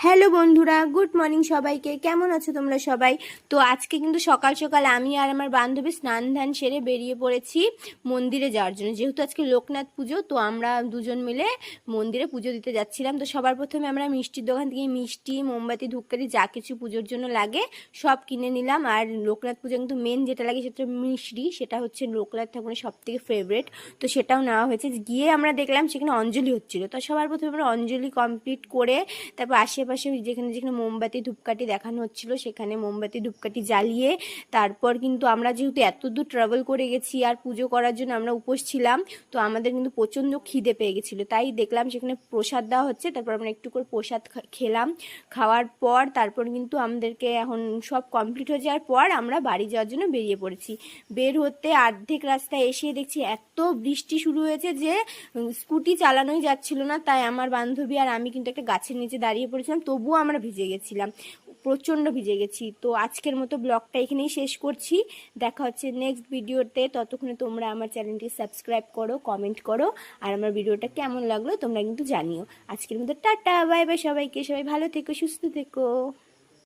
Hello বন্ধুরা, good morning সবাইকে। কেমন আছো তোমরা সবাই? তো আজকে কিন্তু সকাল সকাল আমি আর আমার বান্ধবী স্নান ধান সেরে বেরিয়ে পড়েছি মন্দিরে যাওয়ার জন্য। যেহেতু আজকে লোকনাথ পুজো, তো আমরা দুজন মিলে মন্দিরে পুজো দিতে যাচ্ছিলাম। তো সবার প্রথমে আমরা মিষ্টির দোকান থেকে মিষ্টি, মোমবাতি, ধূপকাঠি যা কিছু পুজোর জন্য লাগে সব কিনে নিলাম। আর লোকনাথ পুজো কিন্তু মেন যেটা লাগে সেটা মিষ্টি, সেটা হচ্ছে লোকনাথ ঠাকুরের সব থেকে ফেভারেট। তো সেটাও নেওয়া হয়েছে। গিয়ে আমরা দেখলাম সেখানে অঞ্জলি হচ্ছিল। তো সবার প্রথমে আমরা অঞ্জলি কমপ্লিট করে তারপর আশেপাশে যেখানে যেখানে মোমবাতি ধূপকাঠি দেখানো হচ্ছিল সেখানে মোমবাতি ধূপকাঠি জ্বালিয়ে তারপর কিন্তু আমরা যেহেতু এত দূর ট্রাভেল করে গেছি আর পুজো করার জন্য আমরা উপোস ছিলাম, তো আমাদের কিন্তু প্রচণ্ড খিদে পেয়ে গেছিলো। তাই দেখলাম সেখানে প্রসাদ দেওয়া হচ্ছে, তারপর আমরা একটু করে প্রসাদ খেলাম। খাওয়ার পর তারপর কিন্তু আমাদেরকে এখন সব কমপ্লিট হয়ে যাওয়ার পর আমরা বাড়ি যাওয়ার জন্য বেরিয়ে পড়েছি। বের হতে অর্ধেক রাস্তায় এসে দেখছি এত বৃষ্টি শুরু হয়েছে যে স্কুটি চালানোই যাচ্ছিল না। তাই আমার বান্ধবী আর আমি কিন্তু একটা গাছের নিচে দাঁড়িয়ে পড়েছিলাম, তবুও আমরা ভিজে গেছিলাম, প্রচণ্ড ভিজে গেছি। তো আজকের মতো ব্লগটা এখানেই শেষ করছি। দেখা হচ্ছে নেক্সট ভিডিওতে। ততক্ষণে তোমরা আমার চ্যানেলটি সাবস্ক্রাইব করো, কমেন্ট করো, আর আমার ভিডিওটা কেমন লাগলো তোমরা কিন্তু জানিও। আজকের মতো টাটা, বাই বাই সবাইকে। সবাই ভালো থেকো, সুস্থ থেকো।